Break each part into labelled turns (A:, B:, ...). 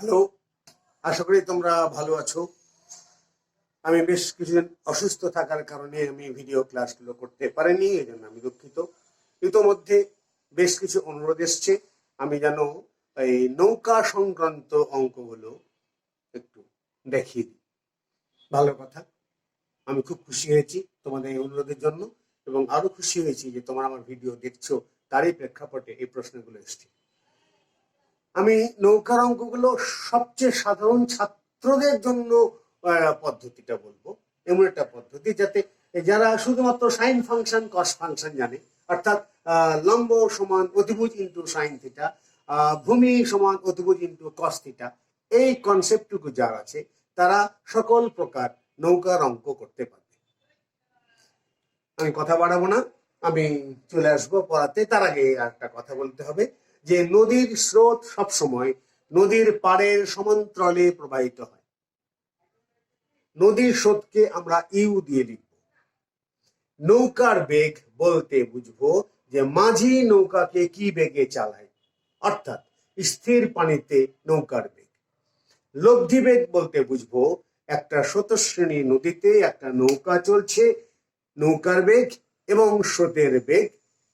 A: Hello, আশা করি তোমরা ভালো আছো। আমি বেশ কিছুদিন অসুস্থ থাকার কারণে আমি ভিডিও ক্লাসগুলো করতে পারিনি, এই জন্য আমি দুঃখিত। ইতোমধ্যে বেশ কিছু অনুরোধ এসছে, আমি যেন এই নৌকা সংক্রান্ত অঙ্কগুলো একটু দেখিয়ে দিই। ভালো কথা, আমি খুব খুশি হয়েছি তোমাদের এই অনুরোধের জন্য, এবং আরো খুশি হয়েছি যে তোমরা আমার ভিডিও দেখছো, তারই প্রেক্ষাপটে এই প্রশ্নগুলো এসছে। আমি নৌকার অঙ্কগুলো সবচেয়ে সাধারণ ছাত্রদের জন্য পদ্ধতিটা বলবো, এমন একটা পদ্ধতি যাতে যারা শুধুমাত্র সাইন ফাংশন কস ফাংশন জানে, অর্থাৎ লম্ব সমান অতিভুজ ইন্টু সাইন থিটা, ভূমি সমান অতিভুজ ইন্টু কস থিটা, এই কনসেপ্টটুকু যার আছে তারা সকল প্রকার নৌকার অঙ্ক করতে পারবে। আমি কথা বাড়াবো না, আমি চলে আসবো পড়াতে। তার আগে একটা কথা বলতে হবে যে নদীর স্রোত সবসময় নদীর পাড়ের সমান্তরালে প্রবাহিত হয়। নদীর স্রোতকে আমরা ইউ দিয়ে লিখব। নৌকার বেগ বলতে বুঝবো যে মাঝি নৌকাকে কি বেগে চালায়, অর্থাৎ স্থির পানিতে নৌকার বেগ। লব্ধি বেগ বলতে বুঝবো একটা স্রোতস্বিনী নদীতে একটা নৌকা চলছে, নৌকার বেগ এবং স্রোতের বেগ,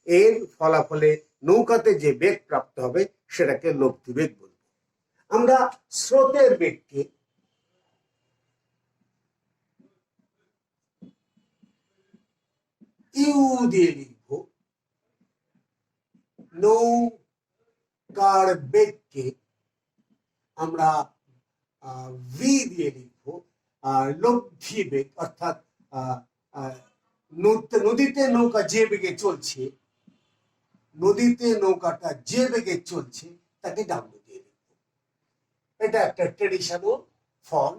A: এর ফলাফলে নৌকাতে যে বেগ প্রাপ্ত হবে সেটাকে লব্ধি বেগ বলবো। আমরা স্রোতের বেগকে ইউ দিয়ে লিখবো, নৌকার বেগকে আমরা ভি দিয়ে লিখবো, আর লব্ধি বেগ অর্থাৎ নদীতে নৌকা যে বেগে চলছে, নদীতে নৌকাটা যে বেগে চলছে তাকে ডাব্লু দিয়ে লিখবো। এটা একটা ট্রেডিশনাল ফর্ম,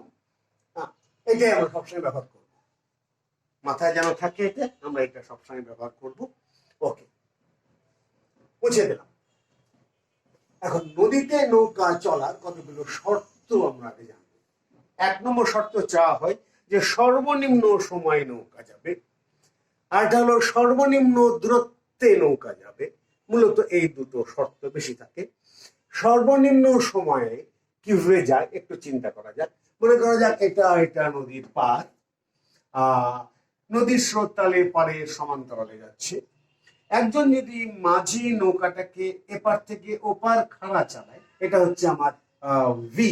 A: এটাই আমরা সবসময় ব্যবহার করব, মাথায় যেন থাকে এটা, আমরা এটা সবসময় ব্যবহার করব। ওকে, বুঝে দিলাম। এখন নদীতে নৌকা চলার কতগুলো শর্ত আমরা আগে জানবো। 1 নম্বর শর্ত চাওয়া হয় যে সর্বনিম্ন সময় নৌকা যাবে, আর এটা হলো সর্বনিম্ন দূরত্বে নৌকা যাবে। মূলত এই দুটো শর্ত বেশি থাকে। সর্বনিম্ন সময়ে কিভাবে যায় একটু চিন্তা করা যাক। মনে করা যাক এটা নদীর পার, নদীর স্রোত তালে পারে সমান্তরালে যাচ্ছে। একজন যদি মাঝি নৌকাটাকে এপার থেকে ওপার খাড়া চালায়, এটা হচ্ছে আমার ভি,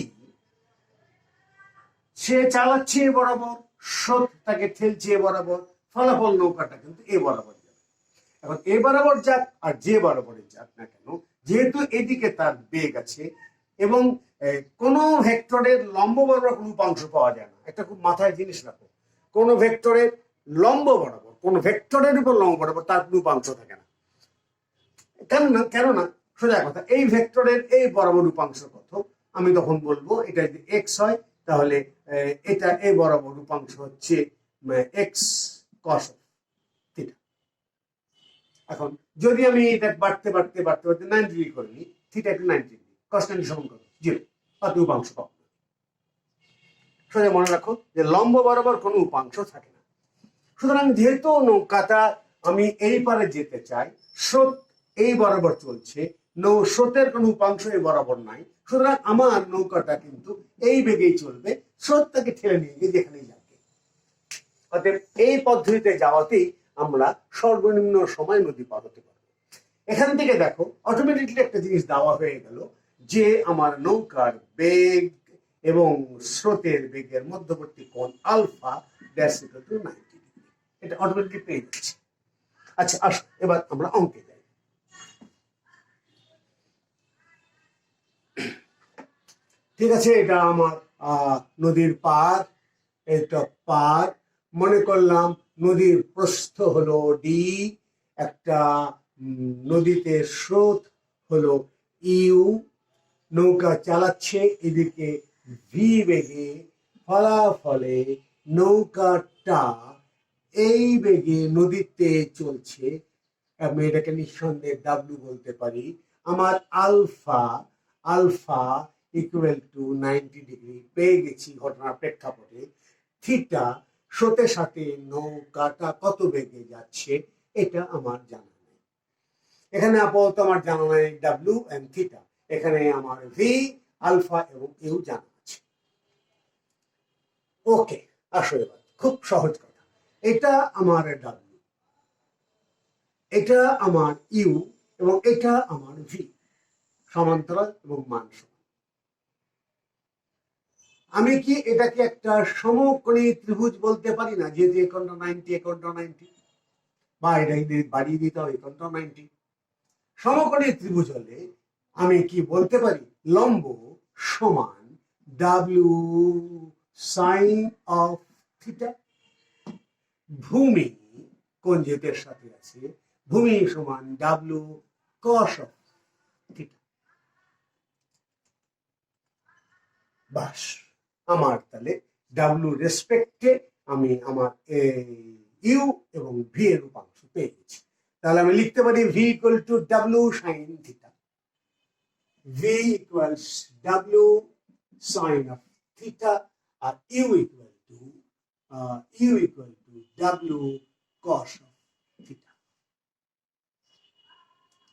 A: সে চালাচ্ছে বরাবর, স্রোত তাকে ঠেলছে বরাবর, ফলাফল নৌকাটা কিন্তু এ বরাবর যাবে। এখন এ বরাবর যাক আর যে বরাবরে যাক না কেন, যেহেতু এদিকে তার বেগ আছে এবং কোন ভেক্টরের লম্ব বরাবর কোনো উপাংশ পাওয়া যায় না, এটা খুব মাথায় জিনিস রাখো। কোন ভেক্টরের লম্ব বরাবর, কোন ভেক্টরের উপর লম্ব বরাবর তার কোনো উপাংশ থাকে না। কেননা সোজা কথা, এই ভেক্টরের এই বরাবর উপাংশ কত, আমি তখন বলবো এটা যদি এক্স হয় তাহলে এটা এই বরাবর উপাংশ হচ্ছে এক্স কস থিটা। এখন যদি আমি এটা বাড়তে 90 ডিগ্রি করে নিই, থিটা একটু 90 ডিগ্রি, কস 90 সমান কত, 0, অত উপাংশ পাবো। সোজা মনে রাখো যে লম্ব বরাবর কোনো উপাংশ থাকে না। সুতরাং যেহেতু নৌকাটা আমি এই পারে যেতে চাই, স্রোত এই বরাবর চলছে, স্রোতের কোনো উপাংশ এই বরাবর নাই, সুতরাং আমার নৌকাটা কিন্তু এই বেগেই চলবে, স্রোত তাকে ঠেলে নিয়ে গিয়ে যেখানেই যাবে। অতএব এই পদ্ধতিতে যাওয়াতেই আমরা সর্বনিম্ন সময় নদী পার হতে পারবো। এখান থেকে দেখো অটোমেটিকলি একটা জিনিস দেওয়া হয়ে গেল যে আমার নৌকার বেগ এবং স্রোতের বেগের মধ্যবর্তী কোণ alpha dash equal to 90 degree, এটা অটোমেটিকলি পেয়ে যাচ্ছে। আচ্ছা আসো এবার আমরা অঙ্কে যাই। ঠিক আছে, এটা আমার নদীর পার, এটা পার, মনে করলাম নদীর প্রস্থ হলো ডি, একটা নদীতে স্রোত হলো ইউ, নৌকা চালাচ্ছে এদিকে ভি বেগে, ফলাফলে নৌকাটা এই বেগে নদীতে চলছে, আমি এটাকে নিঃসন্দেহে ডাব্লু বলতে পারি। আমার আলফা ইকুয়াল টু 90 ডিগ্রি পেয়ে গেছি ঘটনার প্রেক্ষাপটে। থিটা, স্রোতের সাথে নৌকাটা কত বেগে যাচ্ছে এটা আমার জানা নেই। এখানে আপাতত আমার জানা নাই ডাব্লু এন্ড থিটা। এখানে আমার ভি আলফা এবং ইউ জানা আছে। ওকে, আসো এবার খুব সহজ কথা। এটা আমার ডাব্লিউ, এটা আমার ইউ এবং এটা আমার ভি, সমান্তরাল এবং মান সমান। আমি কি এটাকে একটা সমকোণী ত্রিভুজ বলতে পারি না? যেহেতু এখানটা 90 এখানটা 90, বা এটা বাড়িয়ে দিতে হবে এখানটা 90। সমকোণী ত্রিভুজ হলে আমি কি বলতে পারি? লম্ব সমান ডাব্লিউ সাইন অফ থিটা। ভূমি কোণ যেহেতু এর সাথে আছে, ভূমি সমান ডাব্লিউ কস অফ থিটা। বাস, আমার তাহলে ডাব্লিউ রেসপেক্টে আমি আমার ইউ এবং ভি এর উপাংশ পেয়ে গেছি। তাহলে আমি লিখতে পারি V equal to W sine theta. V equals W sine of theta, আর U equal to W cos of theta.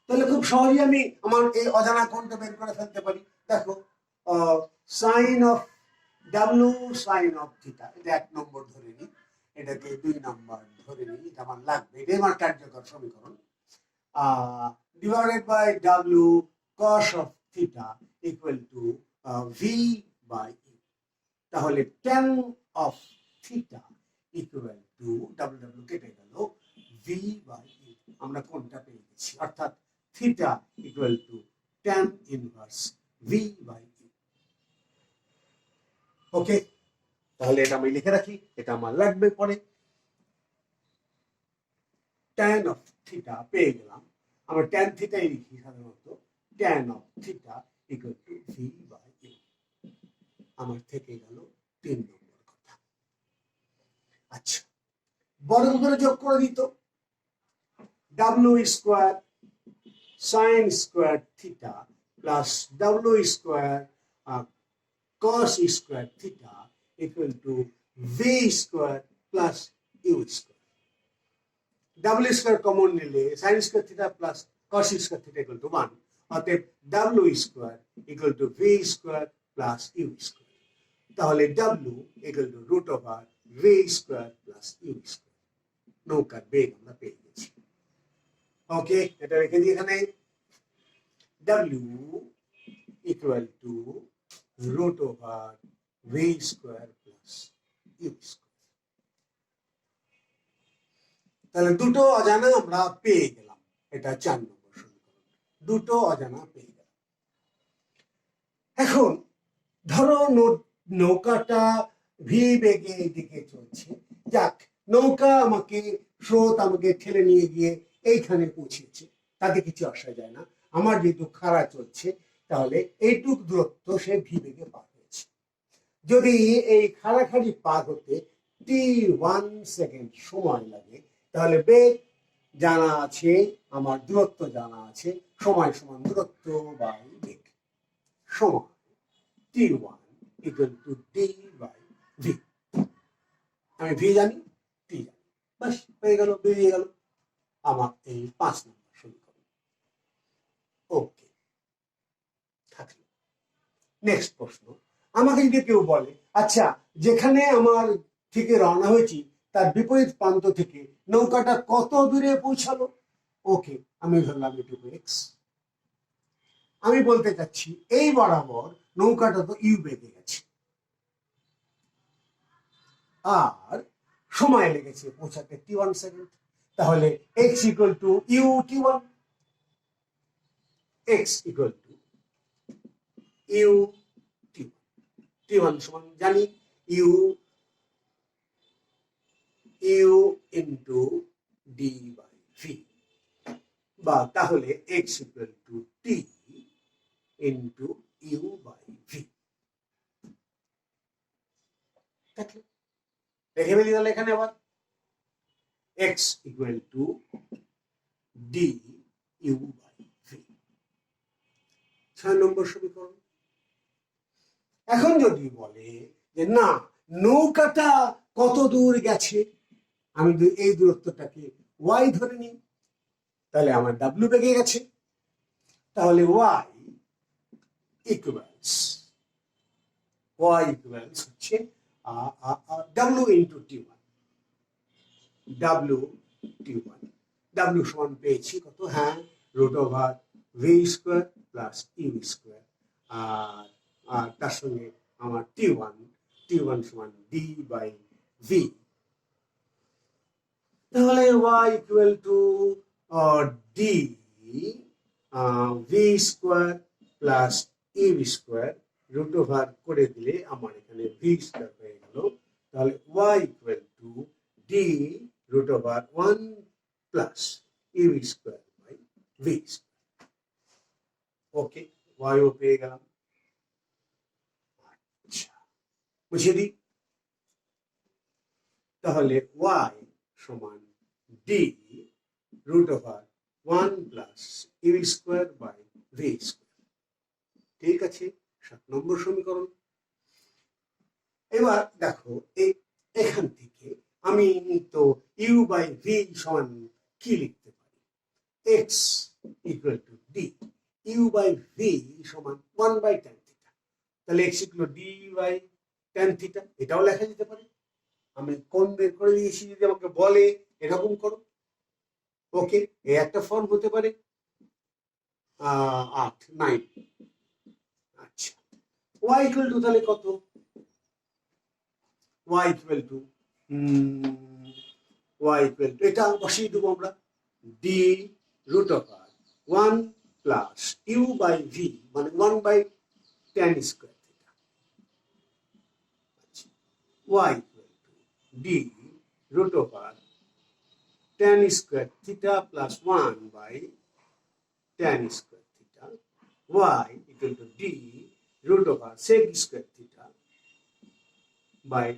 A: তাহলে খুব সহজেই আমি আমার এই অজানা কোণটা বের করে ফেলতে পারি। দেখো, sine of W sine of theta, এটা 1 নম্বর ধরে নিই, এটাকে 2 নম্বর ধরে নিই, এটা আমার লাগবে, এটাই আমার কার্যকর সমীকরণ। Divided by W cos of theta equal to V by U. তাহলে tan of theta equal to W W কেটে গেল, ভি বাই ইউ। আমরা কোনটা পেয়ে গেছি, অর্থাৎ theta equal to tan inverse v by u. Okay, তাহলে এটা আমি লিখে রাখি, এটা আমার লাগবে পরে। tan অফ থিটা পেয়ে গেলাম, আমরা tan থিটাই লিখি সাধারণত, tan of theta equal to V by U. আমার থেকে গেল 3 নম্বর কথা। আচ্ছা, বর্গ করে যোগ করে দিত, W square sine square theta plus W square cos square theta equal to v square plus u square. W square common নিলে sin square theta plus cos square theta equal to 1. অতএব W square equal to v square plus u square. তাহলে W equal to root over v square plus u square. নৌকার বেগ আমরা পেয়ে গেছি। ওকে, এটা রেখে দিই এখানে। W equal to root over v square plus u square. তাহলে দুটো অজানা আমরা পেয়ে গেলাম, এটা 4 নম্বর সমীকরণ। দুটো অজানা পেয়ে গেলাম। এখন ধরো নৌকাটা ভি বেগে এদিকে চলছে, যাক, নৌকা আমাকে, স্রোত আমাকে ঠেলে নিয়ে গিয়ে এইখানে পৌঁছেছে, তাতে কিছু আসা যায় না। আমার যেহেতু খাড়া চলছে, তাহলে এইটুক দূরত্ব সে ভি বেগে পার হয়েছে। যদি এই খাড়াখাড়ি পার হতে t1 সেকেন্ড সময় লাগে, তাহলে বেগ জানা আছে, আমার দূরত্ব জানা আছে, সময় সমান দূরত্ব বাই বেগ, সময় t1 equal to d by v। আমি ভি জানি, টি জানি, বাস হয়ে গেল, বেরিয়ে গেল আমার এই 5 নম্বর সমীকরণ। ওকে, থাকলো। নেক্সট প্রশ্ন, আমাকে যদি কেউ বলে, আচ্ছা, যেখানে আমার থেকে রওনা হয়েছি তার বিপরীত প্রান্ত থেকে নৌকাটা কত দূরে পৌঁছালো? ওকে, আমি ধরলাম এটুকু এক্স। আমি বলতে চাচ্ছি এই বরাবর নৌকাটা তো ইউ বেগে গেছে, আর সময় লেগেছে পৌঁছাতে t1 সেকেন্ড। তাহলে x equal to U t1, x equal to U t1। t1 সমান জানি U into D by V, বা তাহলে x equal to T into U by V. দেখে ফেলি তাহলে এখানে আবার x equal to D U by V, 6 number সমীকরণ। এখন যদি বলে যে না, নৌকাটা কত দূর গেছে, আমি এই দূরত্বটাকে y ধরে নিই, তাহলে আমার w বেগে গেছে, তাহলে y ইকুয়ালস ওয়াই ইকুয়ালস হচ্ছে W into T one, W T one, W সমান পেয়েছি কত, হ্যাঁ root over V square plus U square, আর তার সঙ্গে আমার টি ওয়ান সমান ডি বাই ভি। তাহলে y equal to D V square plus U square root over করে দিলে আমার এখানে ভি স্কোয়ার হয়ে গেল। তাহলে y equal to D root over 1 plus U square by V square. Okay, y ও পেয়ে গেলাম। আচ্ছা, বুঝিয়ে দিই। তাহলে y সমান D root over 1 plus U square by V square. ঠিক আছে, 7 নম্বর সমীকরণ। এবার দেখো এখান থেকে আমি তো ইউ বাই ভি সমান কি লিখতে পারি, X equal to D U by V সমান 1 বাই ট্যান থিটা। তাহলে x equal D by tan theta, এটাও লেখা যেতে পারে। আমি কোণ বের করে দিয়েছি, যদি আমাকে বলে এরকম করো, ওকে, এই একটা ফর্ম হতে পারে 8 9। আচ্ছা, y ইকুয়াল টু তাহলে কত, y ইকুয়াল টু এটা বসিয়ে দেবো আমরা, D root over 1 plus U by V মানে 1 বাই ট্যান স্কোয়ার থিটা। আচ্ছা, y equal to D root over tan square theta plus 1 by tan square theta, y equal to d root over sec square theta by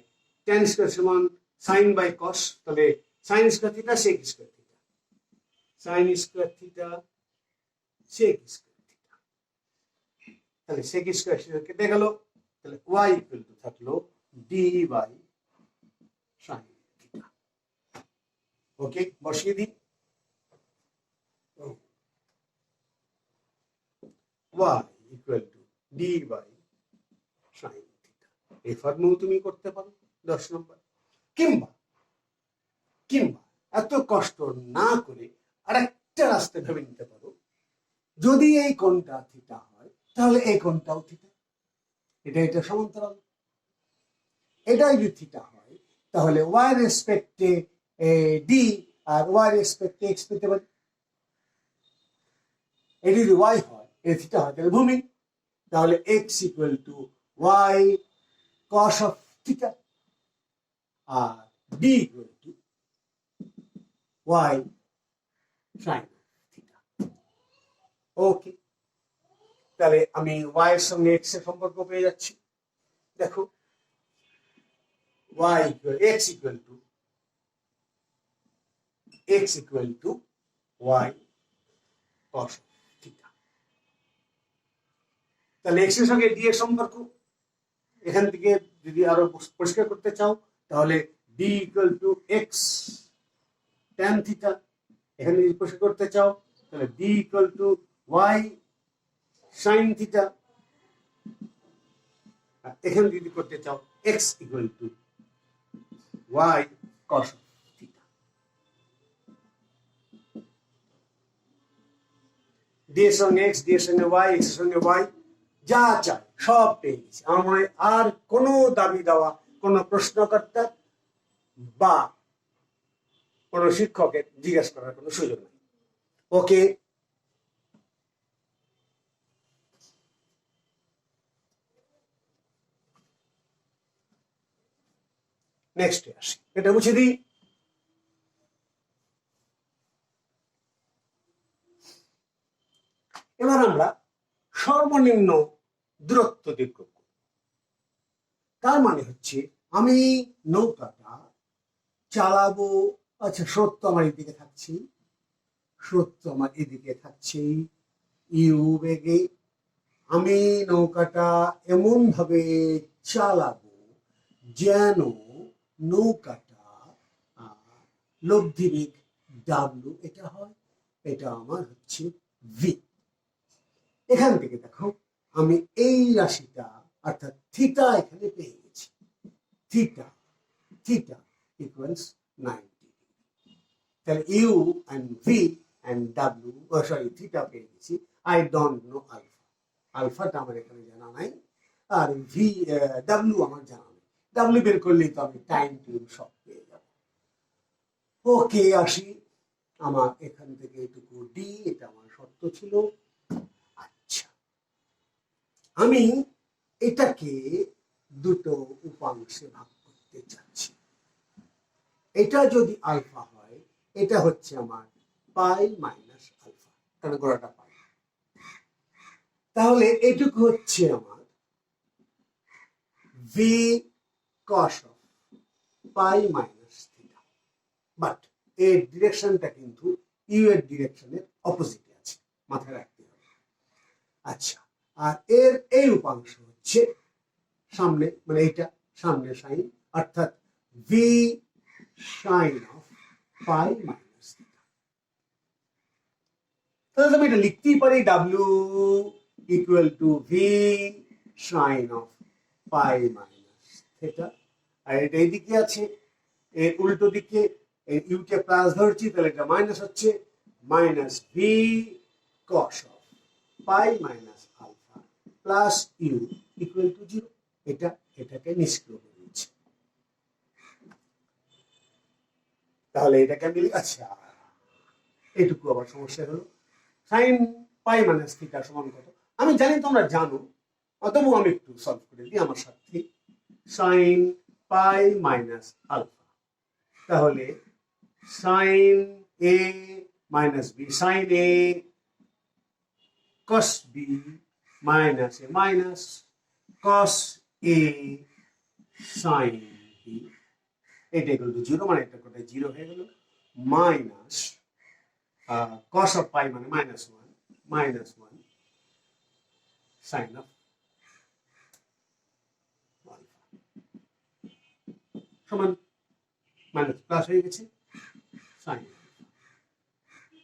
A: tan square সমান sin by cos, তবে sin square theta sec square theta, sin square theta sec square theta, তাহলে sec square theta কেটে গেল, তাহলে y equal to থাকলো d by sin theta। ওকে, বসিয়ে দিই, y equal to D by sine theta. এই formula তুমি করতে পারো 10 নম্বর। কিংবা এত কষ্ট না করে আরেকটা রাস্তা ভেবে নিতে পারো, যদি এই কোণটা থিটা হয় তাহলে এই কোণটাও থিটা, এটা সমান্তরাল। এটাই যদি থিটা হয় তাহলে y রেসপেক্টে ডি আর y রেসপেক্টে এক্স পেতে পারি। এটি যদি y হয়, এ থিটা হয়, তাহলে ভূমি, তাহলে x equal to y cos of theta আর d equal to y sin theta. Okay, তাহলে আমি y এর সঙ্গে x এর সম্পর্ক পেয়ে যাচ্ছি। দেখো y equal x equal to y cos theta. তাহলে x এর সঙ্গে d এর সম্পর্ক এখান থেকে যদি আরো পরিষ্কার করতে চাও তাহলে d equal to x tan theta, এখানে যদি পরিষ্কার করতে চাও তাহলে d equal to y sin theta, এখানে যদি করতে চাও x equal to y cos theta. d এর সঙ্গে x, d এর সঙ্গে y, x এর সঙ্গে y, যা চাই সব পেয়ে গেছি। আমার মনে হয় আর কোনো দাবি দেওয়া, কোনো প্রশ্নকর্তা বা কোনো শিক্ষকের জিজ্ঞাসা করার কোনো সুযোগ নেই। ওকে, নেক্সটে আসি, এটা মুছে দিই। এবার আমরা সর্বনিম্ন দূরত্ব দীর্ঘ, তার মানে হচ্ছে আমি নৌকাটা চালাবো। আচ্ছা, স্রোত তো আমার এদিকে থাকছে, ইউ বেগে আমি নৌকাটা এমন ভাবে চালাবো যেন নৌকাটা লব্ধি বেগ ডাব্লিউ এটা হয়, এটা আমার হচ্ছে ভি। এখান থেকে দেখো আমি এই রাশিটা অর্থাৎ থিটা এখানে পেয়ে গেছি। Theta theta equals 90। তাহলে U and V and W, sorry theta পেয়ে গেছি। আই ডোন্ট নো আলফা, আলফাটা আমার এখানে জানা নাই, আর ভি ডাব্লিউ আমার জানা নেই। ডাব্লিউ বের করলেই তো আমি টাইম টিউব সব পেয়ে যাব। ওকে, আসি আমার এখান থেকে এটুকু ডি, এটা আমার শর্ত ছিল। আচ্ছা, আমি এটাকে দুটো উপাংশে ভাগ করতে চাচ্ছি। এটা যদি আলফা হয়, এটা হচ্ছে আমার পাই মাইনাস আলফা, কারণ গোড়াটা পাই। তাহলে এটুকু হচ্ছে আমার V cos of pi minus theta, but এর ডিরেকশনটা কিন্তু ইউ এর ডিরেকশনের অপোজিটে আছে, মাথায় রাখতে হবে। আচ্ছা, আর এর এই উপাংশ হচ্ছে সামনে, মানে এইটা সামনে সাইন, অর্থাৎ v sine of pi minus theta. তাহলে আমি এটা লিখতেই পারি ডাব্লিউ equal to V sine of pi minus theta. আর এটা এইদিকে আছে, এর উল্টো দিকে ইউকে প্লাস ধরছি, তাহলে এটা মাইনাস হচ্ছে, minus V cos of pi minus alpha plus U equal to 0। এটা এটাকে নিষ্ক্রিয় করে দিচ্ছে। তাহলে এটাকে আমি, আচ্ছা এটুকু আবার সমস্যা হলো, সাইন পাই মাইনাস থিটা সমান কত? আমি জানি তোমরা জানো, অতএব আমি একটু সলভ করে দিই আমার সাথে। সাইন পাই মাইনাস আলফা, তাহলে সাইন এ মাইনাস বি, সাইন এ কস বি মাইনাস এ মাইনাস কস এ সাইন বি, এটা ইকুয়াল টু 0, মানে এটা কোথায় 0 হয়ে গেল, মাইনাস cos of pi মানে minus 1 sin of alpha সমান মাইনাস প্লাস হয়ে গেছে sin।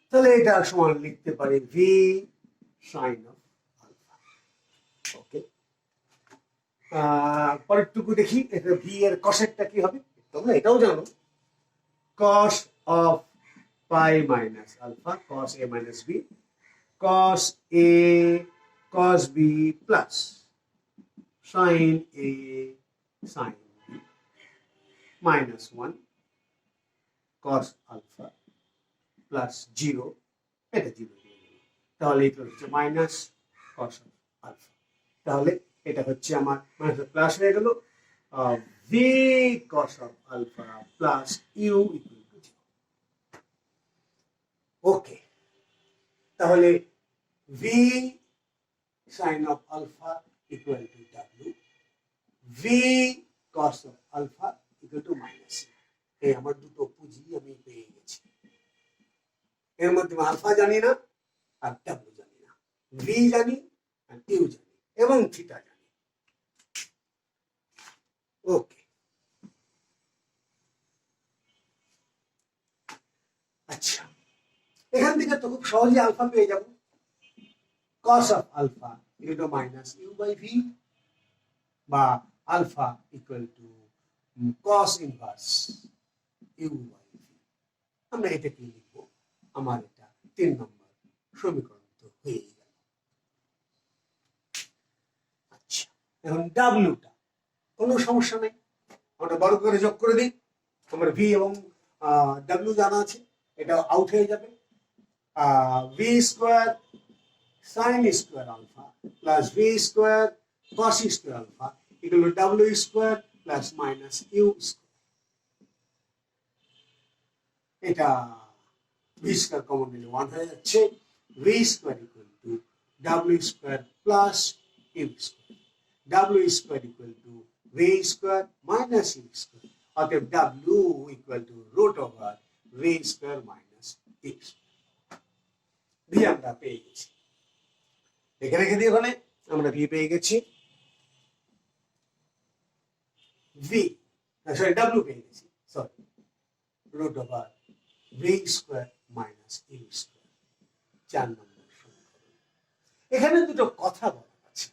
A: তাহলে এটা সমান লিখতে পারি v sin of alpha। ওকে, পরেরটুকু দেখি, এটা v এর cosecটা কি হবে? তোমরা এটাও জানো, cos of pi minus alpha, cos a minus b, cos a cos b plus sin a sin b minus 1 cos alpha plus 0, এটা 0 দিয়ে দিলাম, তাহলে এটা হচ্ছে মাইনাস cos alpha। তাহলে এটা হচ্ছে আমার মাইনাস প্লাস হয়ে গেল, v cos of alpha plus u equal to 0। ওকে, তাহলে v sin of alpha equal to w, v cos of alpha equal to minus। এই আমার দুটো পুঁজি আমি পেয়ে গেছি। এর মধ্যে আলফা জানি না আর w জানি না, v জানি আর u জানি এবং থিটা জানি। ওকে, আচ্ছা, এখান থেকে তো খুব সহজে আলফা পেয়ে যাব, cos of alpha equal to minus u by v, বা alpha equal to cos inverse u by v। আমরা এটাকে লিখবো, আমার এটা 3 নম্বর সমীকরণ তো হয়ে গেল। আচ্ছা, এখন ডাব্লিউটা কোনো সমস্যা নেই, আমরা বড় করে যোগ করে দিই, আমার ভি এবং ডাব্লিউ জানা আছে, এটা আউট হয়ে যাবে। V square sine square alpha plus V square cos square alpha equal to W square plus minus you square. এটা ভি স্কোয়ার কমন নিলে 1 হয়ে যাচ্ছে, V square equal to W square plus U square, W square equal to V square minus you square, অতএব W equal to root over V square minus you square. V আমরা পেয়ে গেছি, এখানে রেখে দিয়ে ওখানে আমরা ভি পেয়ে গেছি, ভি সরি ডাব্লিউ পেয়ে গেছি, sorry root over V square minus you square, 4 number সমীকরণ। এখানে দুটো কথা বলা আছে,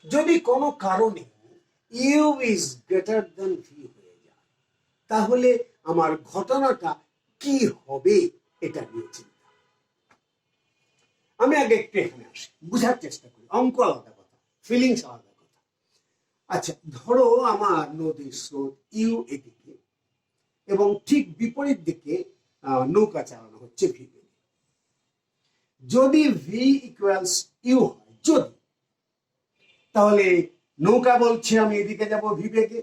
A: যদি কোনো কারণে U is greater than V হয়ে যায়, তাহলে আমার ঘটনাটা কি হবে এটা নিয়ে চিন্তা। আমি আগে একটু এখানে আসি, বুঝার চেষ্টা করি। অঙ্ক আলাদা কথা, ফিলিংস আলাদা কথা। আচ্ছা, ধরো আমার নদীর স্রোত ইউ এদিকে এবং ঠিক বিপরীত দিকে নৌকা চালানো হচ্ছে ভি বেগে। যদি ভি ইকুয়ালস ইউ হয়, যদি, তাহলে নৌকা বলছে আমি এদিকে যাব ভি বেগে,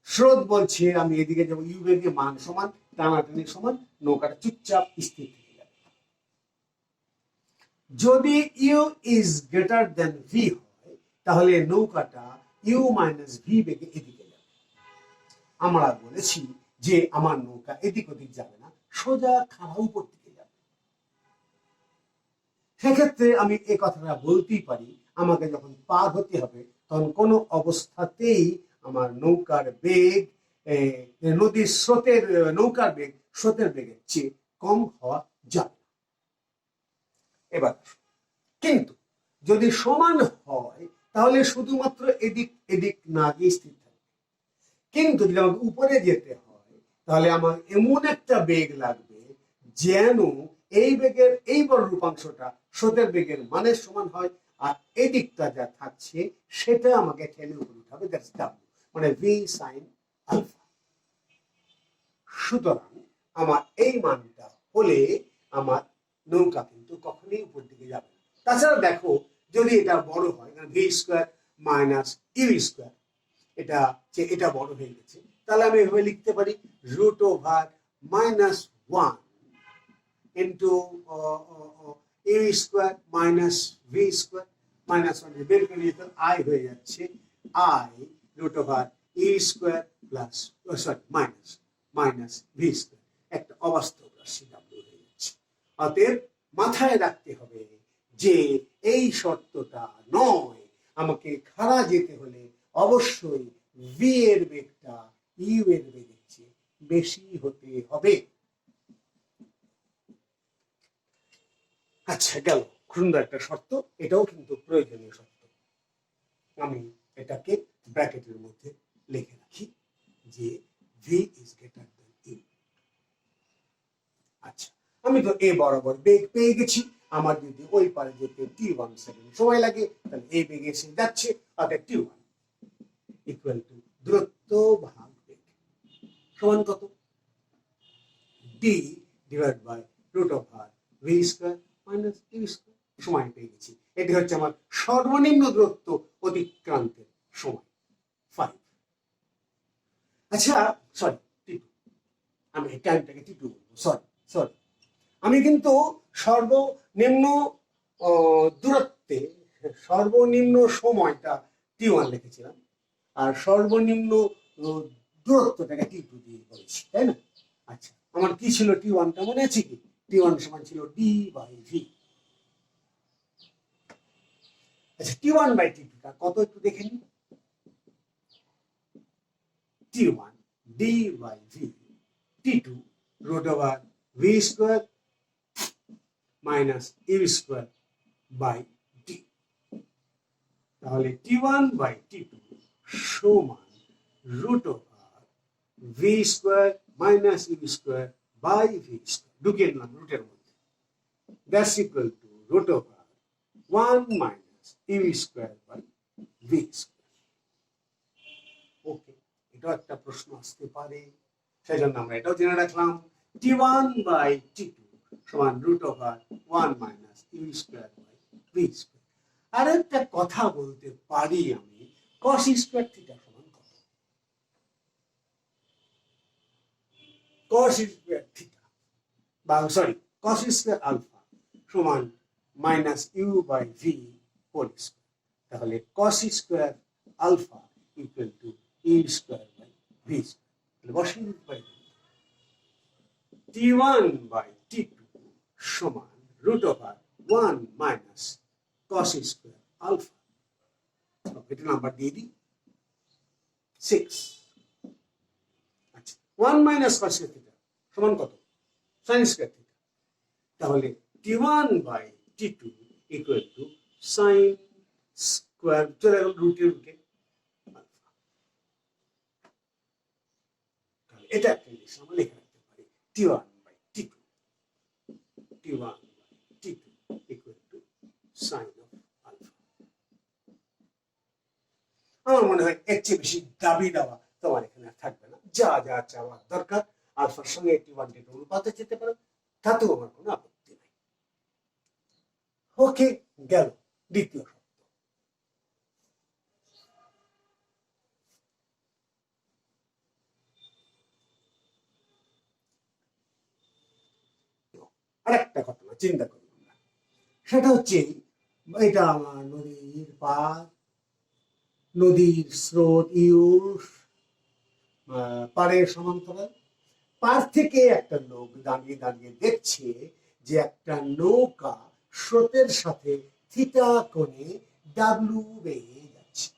A: স্রোত বলছে আমি এদিকে যাব ইউ বেগে, মান সমান, টানাটানি সমান, নৌকাটা চুপচাপ স্থির থেকে যাবে। যদি U is greater than V হয়, তাহলে নৌকাটা ইউ মাইনাস ভি বেগে এদিকে যাবে। আমরা বলেছি যে আমার নৌকা এদিক ওদিক যাবে না, সোজা খাড়া উপর দিকে যাবে। সেক্ষেত্রে আমি এই কথাটা বলতেই পারি, আমাকে যখন পার হতে হবে তখন কোনো অবস্থাতেই আমার নৌকার বেগ নদীর স্রোতের নৌকার বেগ স্রোতের বেগের চেয়ে কম হওয়া যাবে না। এবার কিন্তু যদি সমান হয়, তাহলে শুধুমাত্র এদিক এদিক না গিয়ে স্থির থাকবে। কিন্তু যদি আমাকে উপরে যেতে হয়, তাহলে আমার এমন একটা বেগ লাগবে যেন এই বেগের এই বড় রূপাংশটা স্রোতের বেগের মানের সমান হয়, আর এই দিকটা যা থাকছে সেটা আমাকে ঠেলে উপরে উঠাবে, দ্যাটস ডাব্লিউ, মানে ভি সাইন আলফা। সুতরাং আমার এই মানটা হলে আমার নৌকা কিন্তু কখনোই উপর দিকে যাবে না। তাছাড়া দেখো, যদি এটা বড় হয়, V square minus you square, এটা বড় হয়ে গেছে, তাহলে আমি এভাবে লিখতে পারি root over minus 1 into U square minus V square, minus 1 বের করে নিতে আই হয়ে যাচ্ছে I root over U square plus minus V square, একটা অবাস্তব রাশি ডাব্লিউ হয়ে যাচ্ছে। অতএব মাথায় রাখতে হবে যে এই শর্তটা নয়, আমাকে খাড়া যেতে হলে অবশ্যই ভি এর বেগটা ইউ এর বেগের চেয়ে বেশি হতে হবে। আচ্ছা, গেল সুন্দর একটা শর্ত, এটাও কিন্তু প্রয়োজনীয় শর্ত। আমি এটাকে ব্র্যাকেটের মধ্যে লিখে রাখি যে V is greater than U. আচ্ছা, আমি তো এ বরাবর বেগ পেয়ে গেছি। আমার যদি ওই পারে যেতে t1 সেকেন্ড সময় লাগে, তাহলে এই বেগে এসে যাচ্ছে, অর্থাৎ t1 ইকুয়াল টু দূরত্ব ভাগ বেগ সমান কত? d divide by root over V square minus you square. সময় পেয়ে গেছি, এটি হচ্ছে আমার সর্বনিম্ন দূরত্ব অতিক্রান্তের সময় 5। আচ্ছা, সরি t2, আমি এই টাইমটাকে t2 বলবো, সরি আমি কিন্তু সর্বনিম্ন দূরত্বে সর্বনিম্ন সময়টা t1 লিখেছিলাম, আর সর্বনিম্ন দূরত্বটাকে t2 দিয়ে বলেছি, তাই না? আচ্ছা, আমার কি ছিল t1টা মনে আছে কি? t1 সমান ছিল d বাই ভি। আচ্ছা, t1 বাই t2টা কত একটু দেখে নিই। t1 d by v, t2 root over V square minus you square by d. তাহলে t1 বাই t2 সমান root over V square minus you square by V square, ঢুকিয়ে নিলাম রুটের মধ্যে, that's equal to root over 1 minus you square by V square. Okay, এটাও একটা প্রশ্ন আসতে পারে, সেই জন্য আমরা এটাও জেনে রাখলাম t1 বাই t2 সমান root over 1 minus you square by V square. আর একটা কথা বলতে পারি আমি, cos স্কয়ার থিটা সমান কত? cos স্কয়ার থিটা বা সরি cos স্কয়ার আলফা সমান minus U by V whole square. তাহলে cos square alpha equal to U square by V square. তাহলে বসিয়ে দিতে পারি t1 বাই t2 সমান root over 1 minus cos square alpha, এটা number দিয়ে দিই 6। আচ্ছা, 1 মাইনাস cos স্কয়ার থিটা সমান কত? sin square theta. তাহলে t1 by t2 equal to sin square চলে গেল রুটে রুটে, এটা একটা জিনিস আমরা লিখে রাখতে পারি, T1/T2 equal to sine of alpha. আমার মনে হয় এর চেয়ে বেশি দাবি দেওয়া তোমার এখানে আর থাকবে না, যা যা চাওয়ার দরকার আলফার সঙ্গে T1/T2 অনুপাতে যেতে পারো, তাতেও আমার কোনো আপত্তি নেই। ওকে, গেল দ্বিতীয় শব্দ। আরেকটা ঘটনা চিন্তা করি আমরা, সেটা হচ্ছে এটা আমার নদীর পার, নদীর স্রোত ইউস, পাড়ের সমান্তরাল, পার থেকে একটা লোক দাঁড়িয়ে দাঁড়িয়ে দেখছে যে একটা নৌকা স্রোতের সাথে থিটা কোণে ডাব্লু বেয়ে যাচ্ছে,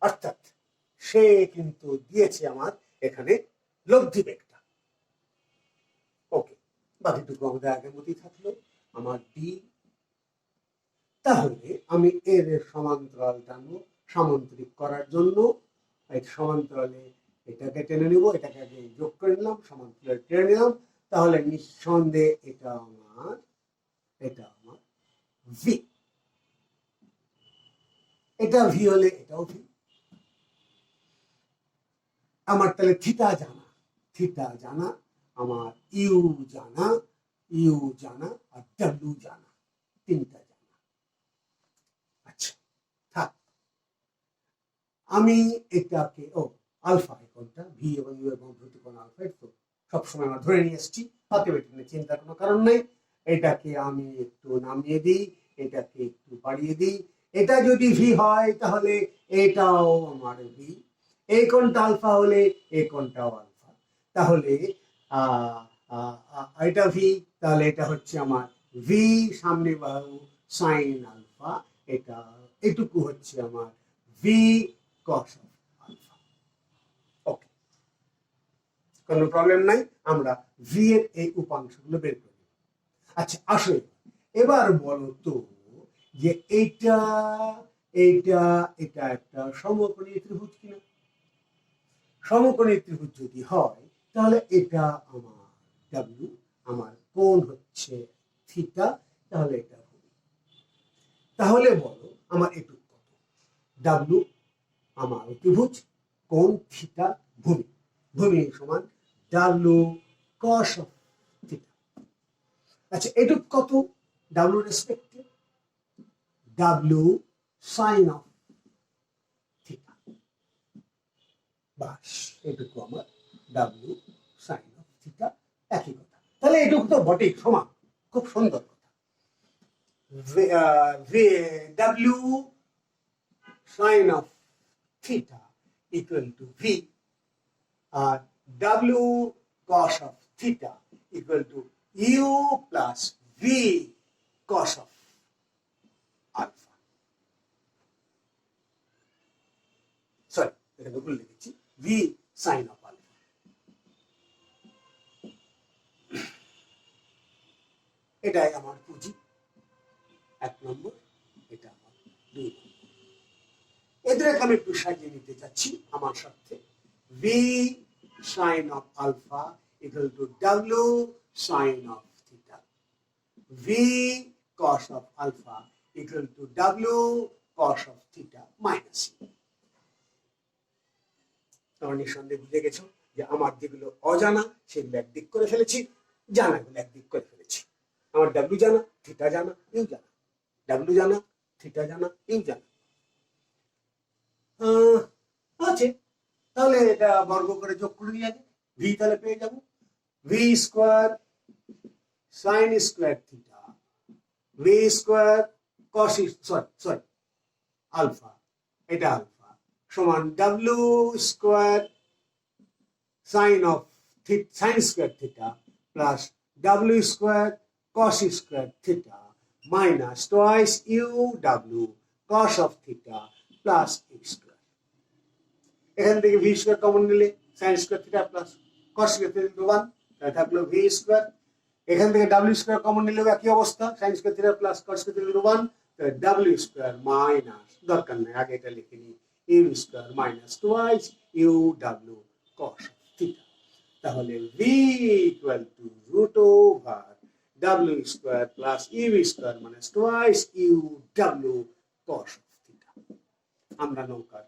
A: অর্থাৎ সে কিন্তু দিয়েছে আমার এখানে লব্ধি বেগটা। ওকে, বাকিটুকু আমাদের আগের মতোই থাকলো আমার ডি। তাহলে আমি এর সমান্তরাল টানবো, সামান্তরিক করার জন্য এই সমান্তরালে এটাকে টেনে নিব, এটাকে আগে যোগ করে নিলাম, সমান্তরালে টেনে নিলাম, তাহলে নিঃসন্দেহে এটা আমার ভি, এটা ভি হলে এটাও ভি। আমার তাহলে থিটা জানা, আমার ইউ জানা আর ডাব্লিউ জানা, তিনটা জানা। আচ্ছা থাক, আমি এটাকে আলফা কোনটা, ভি এবং ইউ এর মধ্যবর্তী কোণ আলফা, তো সবসময় আমরা ধরে নিয়ে এসেছি, অতএব এটা নিয়ে চিন্তার কোনো কারণ নেই। এটাকে আমি একটু নামিয়ে দিই, এটাকে একটু বাড়িয়ে দিই। এটা যদি ভি হয় তাহলে এটাও আমার ভি, এই কোণটা আলফা হলে এই কোণটাও আলফা, তাহলে এটা ভি, তাহলে এটা হচ্ছে আমার ভি সামনে বাহু সাইন আলফা, এটা এটুকু হচ্ছে আমার ভি কস আলফা। ওকে, কোনো প্রবলেম নাই, আমরা ভি এর এই উপাংশগুলো বের করি। আচ্ছা আসলে এবার বলো তো যে এইটা একটা সমকোণী ত্রিভুজ কিনা? সমকোণী ত্রিভুজ যদি হয় তাহলে এটা আমার ডাব্লিউ, আমার কোণ হচ্ছে থিটা, তাহলে এটা হবে। তাহলে বলো আমার এটুকু কত? ডাব্লিউ আমার ত্রিভুজ, কোণ থিটা, ভূমি সমান ডাব্লিউ কস অফ থিটা। আচ্ছা এটুকু কত? ডাব্লিউ রেসপেক্টে ডাব্লিউ সাইন অফ থিটা, বাস এটুকু আমার ডাব্লিউ সাইন অফ থিটা, একই কথা। তাহলে এটুকু তো বটেই, সমান, খুব সুন্দর কথা। W sine of theta equal to V, আর W cos of theta equal to U plus V cos of alpha. Sorry, এখানে ভুল লিখেছি, ভি সাইন অফ আলফা। এটাই আমার পুঁজি 1 নম্বর, এটা আমার 2 নম্বর। এদেরকে আমি একটু সাজিয়ে নিতে চাচ্ছি আমার সাথে। V sine of alpha equal to W sine of theta, V cos of alpha equal to W cos of theta minus. তোমরা নিঃসন্দেহে বুঝে গেছো যে আমার যেগুলো অজানা সেগুলো একদিক করে ফেলেছি, জানাগুলো একদিক করে ফেলেছি। আমার ডাব্লিউ জানা, থিটা জানা, ইউ জানা, ডাব্লিউ জানা, থিটা জানা, ইউ জানা আছে। তাহলে এটা বর্গ করে যোগ করে দিয়ে আগে ভি তাহলে পেয়ে যাবো V square sine square theta, V square cos sorry alpha, এটা আলফা সমান W square sine of sine square theta plus W square cos square theta minus twice U W cos of theta plus U square. এখান থেকে V square common নিলে sine square theta plus cos square theta 1, তাহলে থাকলো V square এখান থেকে W square common নিলেও একই অবস্থা, sine square theta plus cos square theta 1, W square minus, দরকার নেই আগে এটা লিখে নিই, U square minus twice U W cos theta. তাহলে V equal to root over W square plus U square minus twice U W cos theta. আমরা নৌকার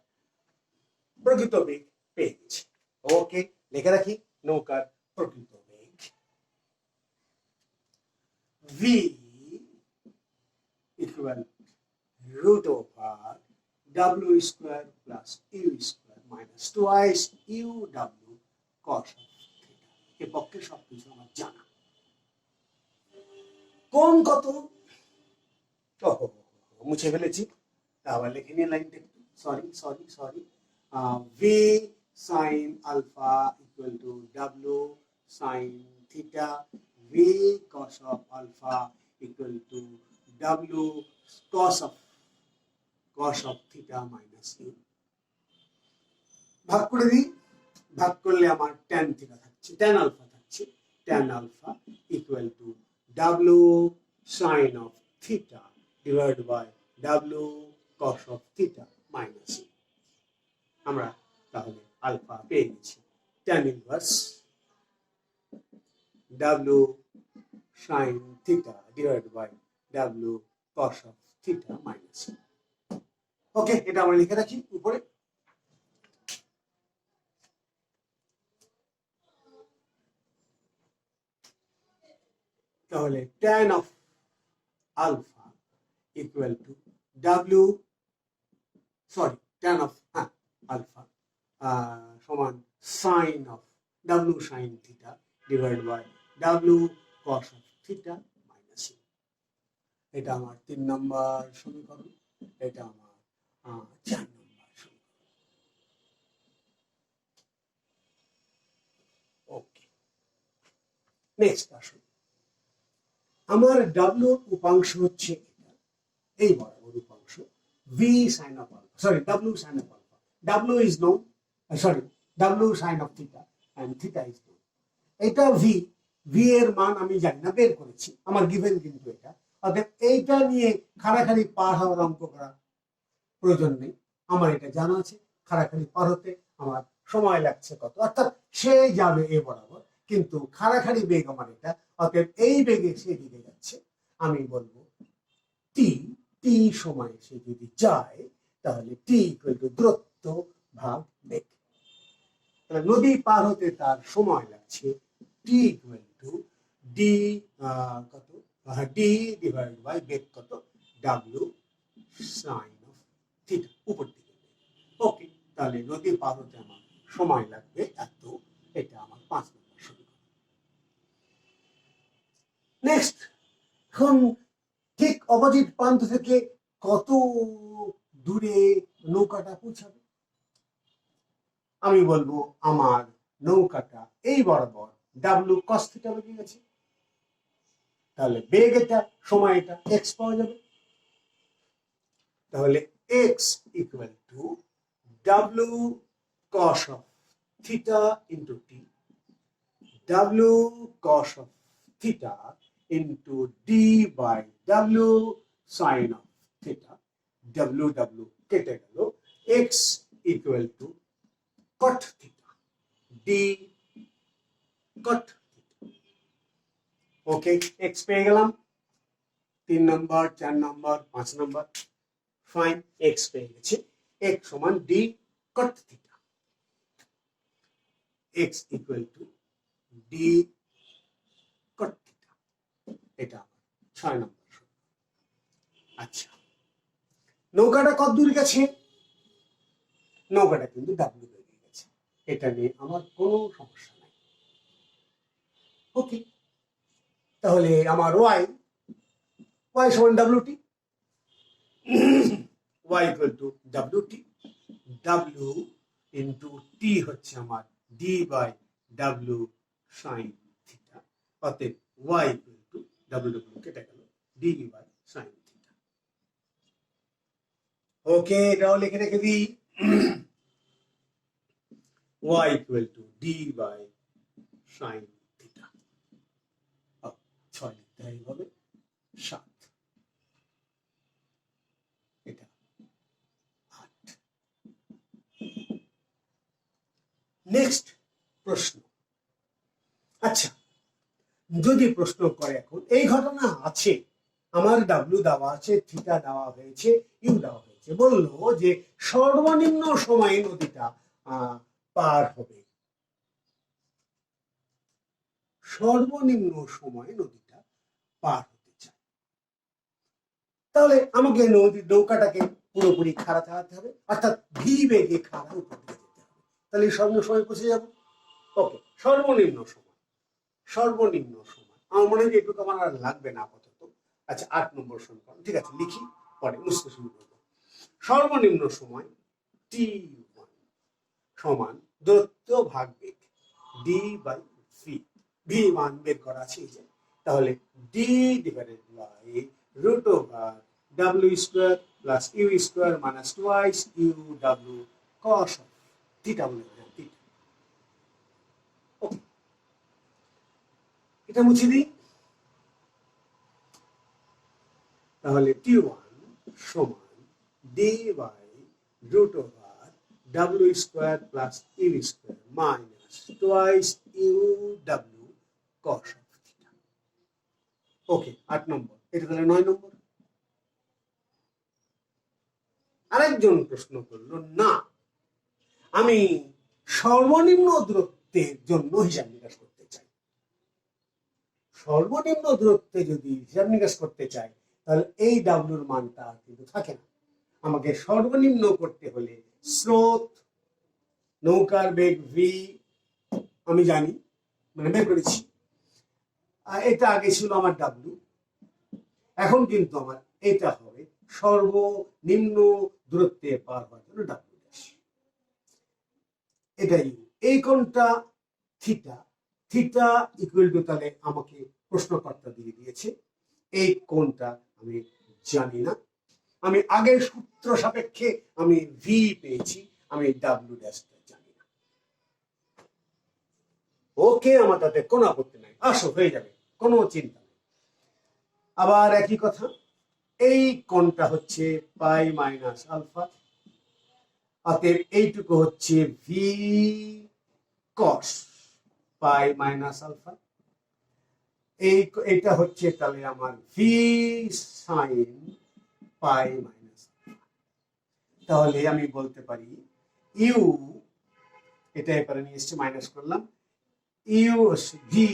A: প্রকৃত বেগ পেয়ে গেছি। ওকে, লিখে রাখি নৌকার প্রকৃত বেগ v equal root over w square plus u square minus twice u w cos of theta। এ পক্ষে সবকিছু আমার জানা। কোণ কত? মুছে ফেলেছি, আবার লিখে নিয়ে লাইনটা একটু, sorry v sin alpha equal to w sin theta, v cos of alpha equal to w cos of theta minus u। ভাগ করে দিই, ভাগ করলে আমার tan theta থাকছে, tan alpha থাকছে, tan alpha equal to w sin of theta divided by w cos of theta minus u। আমরা তাহলে আলফা পেয়ে গেছি tan inverse w sin theta divided by w cos of theta minus u। ওকে, এটা আমরা লিখে রাখি উপরে। তাহলে tan of alpha equal to tan of alpha সমান sin of w sin theta divided by w cos of theta minus u। এটা আমার 3 নম্বর সমীকরণ, এটা আমার 4 নম্বর সমীকরণ। ওকে, নেক্সট আসুন, আমার w উপাংশ হচ্ছে এটা, এই বরাবর উপাংশ v sin of alpha, w sin of alpha, w is known, w sin of theta and theta is known। এটা v এর মান আমি জানি না, বের করেছি, আমার গিভেন কিন্তু এটা। অতএব এইটা নিয়ে খাড়াখাড়ি পার হওয়ার অঙ্ক করা প্রয়োজন নেই, আমার এটা জানা আছে। খাড়াখাড়ি পার হতে আমার সময় লাগছে কত, অর্থাৎ সে যাবে এ বরাবর, কিন্তু খাড়াখাড়ি বেগ আমার এটা। অতএব এই বেগে সে দিকে যাচ্ছে, আমি বলবো টি সময়ে সে যদি যায় তাহলে টি ইকুয়াল টু দূরত্ব ভাগ বেগ। নদী পার হতে তার সময় লাগছে টি ইকুয়াল টু ডি কত, ডি ডিভাইড বাই বেগ কত, ডাব্লিউ সাইন অফ থিটা, উপর দিকে। ওকে, তাহলে নদী পার হতে আমার সময় লাগবে এত, এটা আমার 5 নম্বর সমীকরণ। নেক্সট, এখন ঠিক অপোজিট প্রান্ত থেকে কত দূরে নৌকাটা পৌঁছাবে? আমি বলবো আমার নৌকাটা এই বরাবর ডাব্লিউ কস থিটা বেগে গেছে, তাহলে বেগ এটা, সময় এটা, এক্স পাওয়া যাবে। তাহলে x equal to W cos of theta into T, W cos of theta into D by W sine of theta, W কেটে গেল, X equal to cot theta, d cot theta। Okay, x পেয়ে গেলাম, 3 নম্বর, 4 নম্বর, 5 নম্বর, fine, x পেয়ে গেছি, x সমান d cot theta, x equal two d cot theta। এটা 6 নম্বর। আচ্ছা, নৌকাটা কত দূর গেছে? নৌকাটা কিন্তু ডাব্লিউ, এটা নিয়ে আমার কোনো সমস্যা নাই। ওকে, তাহলে আমার y সমান wt, y equal to wt, w into t হচ্ছে আমার d by w sine theta. অতএব y ইকুয়াল টু w কেটে গেল, d by sine theta. Okay, এটাও লিখে রেখে দিই, y equal to d by sin theta। অধ্যায় হবে 7, এটা 8। নেক্সট প্রশ্ন। আচ্ছা, যদি প্রশ্ন করে এখন এই ঘটনা আছে, আমার ডাব্লিউ দেওয়া আছে, থিটা দেওয়া হয়েছে, ইউ দেওয়া হয়েছে, বললো যে সর্বনিম্ন সময়ে নদীটা পার হবে, সর্বনিম্ন সময়ে নদীটা পার হতে চায়, তাহলে আমাকে নৌকাটাকে পুরোপুরি খাড়া চালাতে হবে, অর্থাৎ ভি বেগে খাড়া উপর দিকে যেতে হবে, তাহলে সর্বনিম্ন সময় পৌঁছে যাবো। ওকে, সর্বনিম্ন সময়, সর্বনিম্ন সময় আমার মনে হয় এটুকু আমার আর লাগবে না আপাতত। আচ্ছা, 8 নম্বর সমীকরণ, ঠিক আছে, লিখি, পরে মুছতে শুরু করবো। সর্বনিম্ন সময় t1 সমান দূরত্ব ভাগ বেগ d/v, v1 বের করা আছে, তাহলে d divided by root over w square plus u square minus twice uw cos of theta বলে থিটা। ওকে, এটা মুছে দিই, তাহলে t1 সমান d by root over w square plus u square minus twice uw cos of theta. Okay, 8 number. এটা তাহলে 9 নম্বর। আরেকজন প্রশ্ন করলো, না আমি সর্বনিম্ন দূরত্বের জন্য হিসাব নিকাশ করতে চাই। সর্বনিম্ন দূরত্বে যদি হিসাব নিকাশ করতে চাই তাহলে এই ডাব্লিউর মানটা কিন্তু থাকে না, আমাকে সর্বনিম্ন করতে হলে স্রোত, নৌকার বেগ ভি আমি জানি, মানে বের করেছি, এটা আগে ছিল আমার ডাব্লিউ, এখন কিন্তু আমার এটা হবে সর্বনিম্ন দূরত্বে পার হওয়ার জন্য ডাব্লিউ ড্যাশ, এটাই। এই কোণটা থিটা, থিটা ইকুয়াল টু, তাহলে আমাকে প্রশ্নকর্তা দিয়ে দিয়েছে এই কোণটা আমি জানি না, আমি আগের সূত্র সাপেক্ষে আমি ভি পেয়েছি, আমি ডাব্লিউ ড্যাশটা জানি না। ওকে, আমার তাতে কোনো আপত্তি নাই, আসো হয়ে যাবে, কোনো চিন্তা নেই। আবার একই কথা, এই কোণটা হচ্ছে পাই মাইনাস আলফা, অতএব এইটুকু হচ্ছে ভি কস পাই মাইনাস আলফা, এইটা হচ্ছে তাহলে আমার ভি সাইন পাই মাইনাস, তাহলে আমি বলতে পারি ইউ, এটা এবারে নিয়ে এসছে মাইনাস করলাম, U V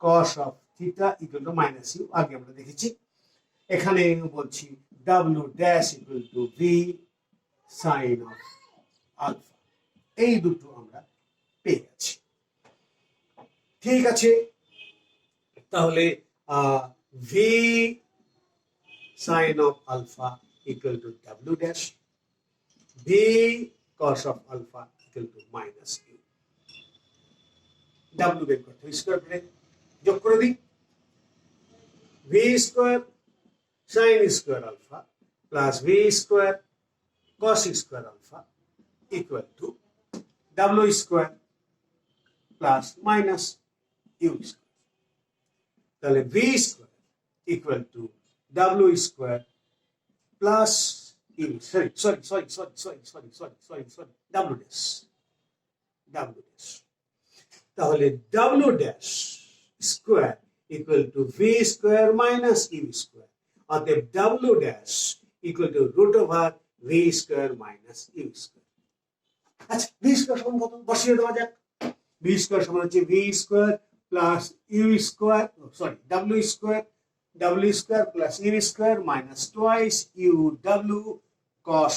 A: cos of theta equal to minus U, আগে আমরা দেখেছি। এখানে বলছি W dash equal to V sine of alpha, এই দুটো আমরা পেয়ে গেছি। ঠিক আছে, তাহলে V sine of alpha equal to W dash, V cos of alpha equal to minus U, W বের করতে স্কয়ার ব্রেক যোগ করে দিই, V square sine square alpha plus V square cos square alpha equal to W square plus minus you square, তাহলে V square equal to W square plus U, sorry W dash, তাহলে W dash square equal to V square minus you square, অতএব W dash equal to root over V square minus you square. আচ্ছা, V square সমান কত বসিয়ে দেওয়া যাক, V square সমান হচ্ছে V square plus U square, sorry W square plus U square minus twice U W cos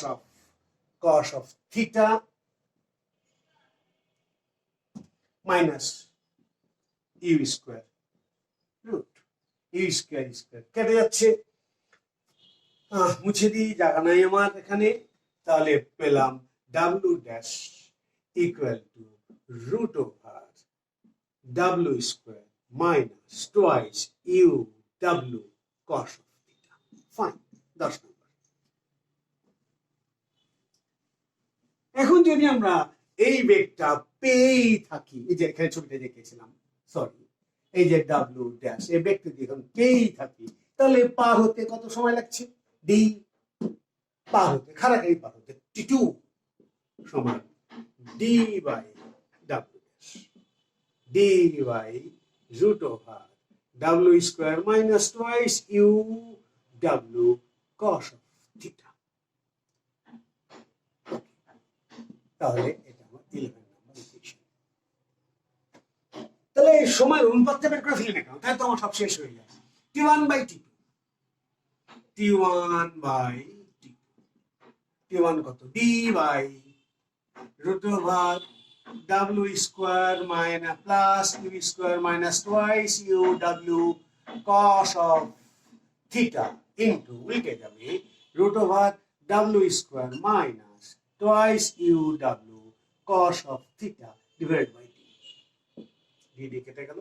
A: of theta minus you square root U square কেটে যাচ্ছে, মুছে দিই, জায়গা নাই আমার এখানে, তাহলে পেলাম W dash equal to root over W square minus twice U W cos of theta. Fine, 10 number. এখন যদি আমরা এই বেগটা পেয়েই থাকি, এই যে এখানে ছবিটা দেখিয়েছিলাম, সরি এই যে ডাব্লিউ ড্যাশ এই ব্যক্তি যখন পেয়েই থাকি, তাহলে পার হতে কত সময় লাগছে? ডি পার হতে, খাড়াখাড়ি পার হতে T2 সমান D by W dash, D by root over W square minus twice U W cos of theta. তাহলে এটা আমার 11 নম্বর ইকুয়েশন। তাহলে এই সময় অনুপাতটা বের করে ফেলি না কেন? তাহলে তো আমার সব শেষ হয়ে যায়। T1 by T2, T1 by T2, T1 কত? D by root over W square minus plus U square minus twice U W cos of theta into উল্টে যাবে root over W square minus twice U W cos of theta divide by T. D কেটে গেল।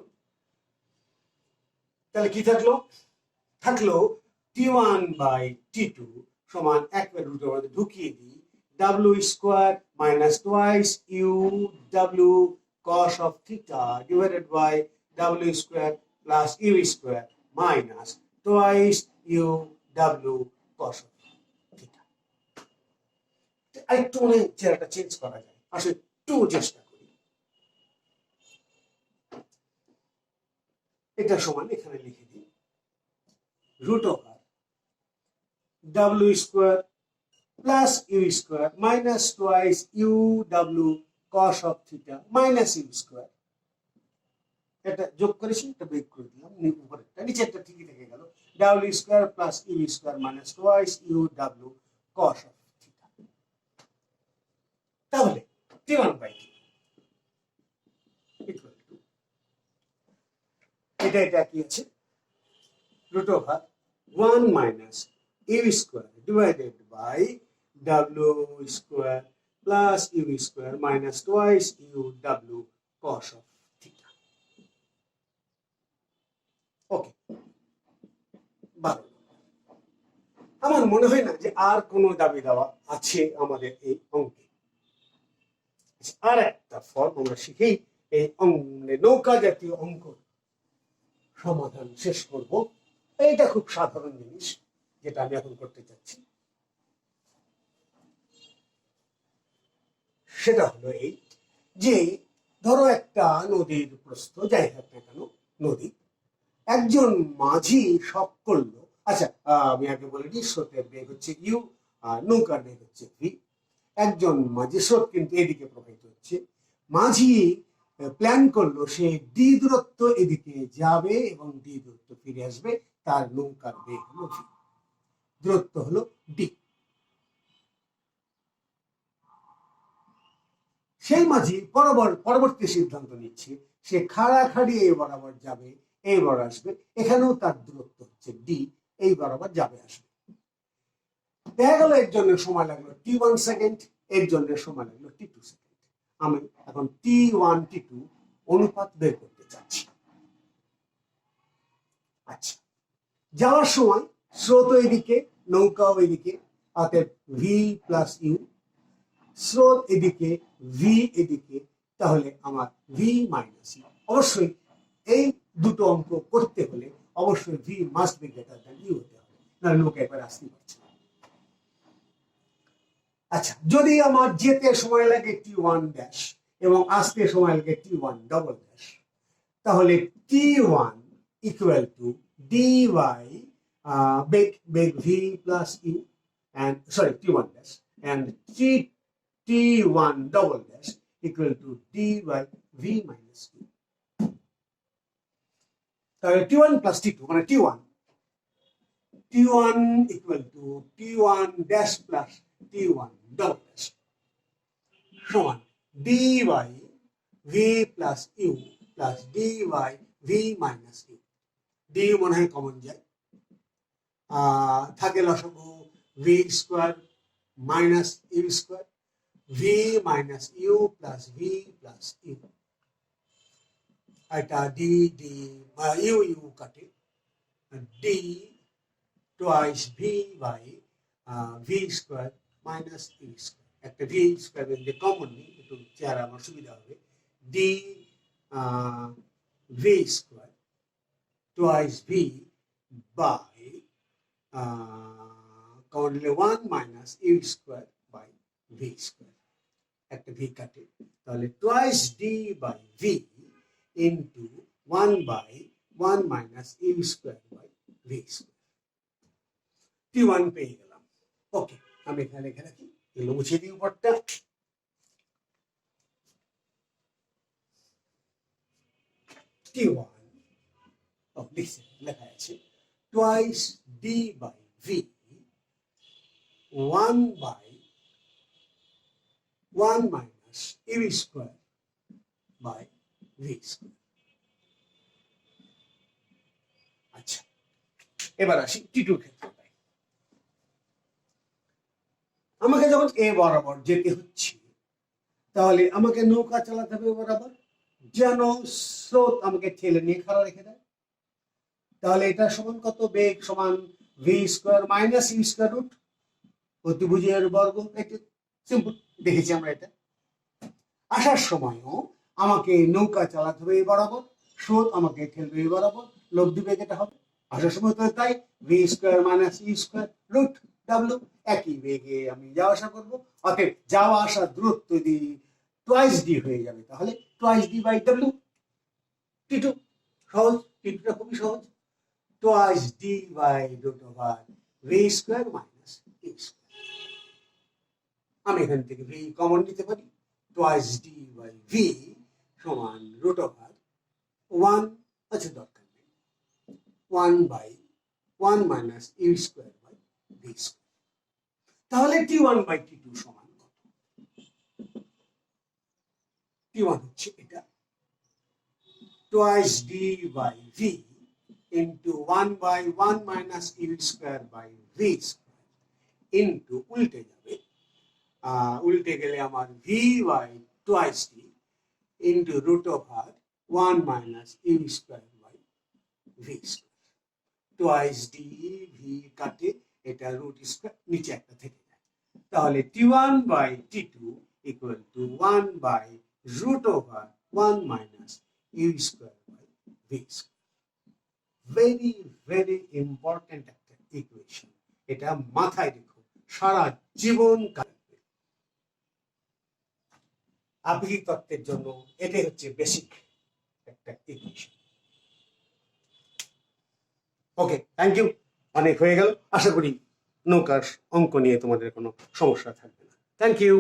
A: তাহলে কি থাকলো? থাকলো T1 by T2 সমান একবার রুট ওভার ঢুকিয়ে দিই W square minus twice U W cos of theta divided by W square plus U square minus twice U W cos of theta. আরেকটু মনে চেহারাটা চেঞ্জ করা যায়, আসলে একটু চেষ্টা করি। এটা সমান এখানে লিখে দিই root over W square plus U square minus twice U W cos of theta minus you square. এটা যোগ করেছি, এটা ব্রেক করে দিলাম, উপরেরটা নিচেরটা ঠিকই থেকে গেল। W square plus U square minus twice U W cos of theta. তাহলে T1 by T equal to এটা কি আছে? Root over 1 minus you square divided by W square plus U square minus twice U W cos of theta. Okay, 12। আমার মনে হয় না যে আর কোনো দাবি দেওয়া আছে আমাদের এই অঙ্কে। আর একটা ফর্ম আমরা শিখেই এই নৌকা জাতীয় অঙ্ক সমাধান শেষ করব। এইটা খুব সাধারণ জিনিস যেটা আমি এখন করতে চাচ্ছি, সেটা হলো এই যে ধরো একটা নদীর প্রস্থ, যাই হোক না কেন নদী, একজন মাঝি শখ করলো। আচ্ছা, আমি আগে বলে দিই স্রোতের বেগ হচ্ছে ইউ আর নৌকার বেগ হচ্ছে ভি। একজন মাঝি, স্রোত কিন্তু এদিকে প্রবাহিত হচ্ছে, মাঝি প্ল্যান করলো সে ডি দূরত্ব এদিকে যাবে এবং ডি দূরত্ব ফিরে আসবে, তার নৌকার বেগ হলো ভি, দূরত্ব হলো ডি। সেই মাঝি পরবর্তী সিদ্ধান্ত নিচ্ছে সে খাড়াখাড়ি এই বরাবর যাবে, এই বরাবর আসবে, এখানেও তার দূরত্ব হচ্ছে ডি, এই বরাবর যাবে আসবে। দেখা গেল এর জন্য সময় লাগলো T1 সেকেন্ড, এর জন্য সময় লাগলো T2 সেকেন্ড। আমি এখন T1 T2 অনুপাত বের করতে চাচ্ছি। আচ্ছা, যাওয়ার সময় স্রোত এদিকে, নৌকাও এদিকে, অতএব ভি প্লাস ইউ, স্রোত এদিকে, ভি এদিকে, তাহলে আমার ভি মাইনাস ইউ। অবশ্যই এই দুটো অঙ্ক করতে হলে অবশ্যই V must be greater than U হতে হবে, না নৌকা একবার আসতে পারছে না। আচ্ছা, যদি আমার যেতে সময় লাগে T1 ড্যাশ এবং আসতে সময় লাগে T1 ডবল ড্যাশ, তাহলে T1 equal to D by বেগ V plus U and sorry T1 dash and T1 double dash equal to d by v minus u. তাহলে T1 plus T2 মানে T1 equal to T1 dash plus T1 double dash সমান d by v plus u plus d by v minus u. d মনে হয় common যায়, থাকে লসাগু v square minus you square, v minus U plus V plus U. এটা D D U U কাটে, D twice V by V square minus you square. একটা V square যদি common নিই একটু চেহারা আমার সুবিধা হবে, D V square twice v by currently 1 minus u square by v square. একটা v কাটে, তাহলে twice d by v into 1 by 1 minus u square by v square. t1 পেয়ে গেলাম। ওকে, আমি এখানে লিখে রাখি, এগুলো মুছিয়ে দিই উপরটা। t1 লিখছে, লেখা আছে twice d by v 1 by 1 minus u square by v square। আচ্ছা, এবার আসি t2 ক্ষেত্রে। আমাকে যখন এ বরাবর যেতে হচ্ছে, তাহলে আমাকে নৌকা চালাতে হবে বরাবর, যেন স্রোত আমাকে ঠেলে নিয়ে খাড়া রেখে দেয়। তাহলে এটা সমান কত? বেগ সমান v square minus you square root অতিভুজের বর্গ। এটা সিম্পল, দেখেছি আমরা এটা। আসার সময়ও আমাকে নৌকা চালাতে হবে এই বরাবর, স্রোত আমাকে ঠেলবে এই বরাবর, লব্ধি বেগ এটা হবে। আসার সময় তো তাই, V square minus you square root W, একই বেগে আমি যাওয়া আসা করবো। অতএব যাওয়া আসার দূরত্ব যদি টুয়াইস ডি হয়ে যাবে, তাহলে টুয়াইস ডি বাই ডাব্লিউ। টি2 সহজ, টি2টা খুবই সহজ। twice d by root over v square minus u square। আমি এখান থেকে v কমন নিতে পারি, twice d by v সমান root over 1, আচ্ছা দরকার নেই, 1 by 1 minus u square by v square। তাহলে t1 by t2 সমান কত? t1 হচ্ছে এটা, twice d by v into 1 by 1 minus u square by v square into উল্টে যাবে, উল্টে গেলে আমার v by twice d into root over 1 minus u square by v square। twice d v কাটে, এটা root square নিচে একটা থেকে যায়, তাহলে t1 by t2 equal to 1 by root over 1 minus u square by v square। Very very important একটা equation, এটা মাথায় রেখো, সারা জীবন কাটবে। আপেক্ষিক তত্ত্বের জন্য এটাই হচ্ছে বেসিক একটা ইকুয়েশন। ওকে, থ্যাংক ইউ, অনেক হয়ে গেল। আশা করি নৌকার অঙ্ক নিয়ে তোমাদের কোনো সমস্যা থাকবে না। Thank you.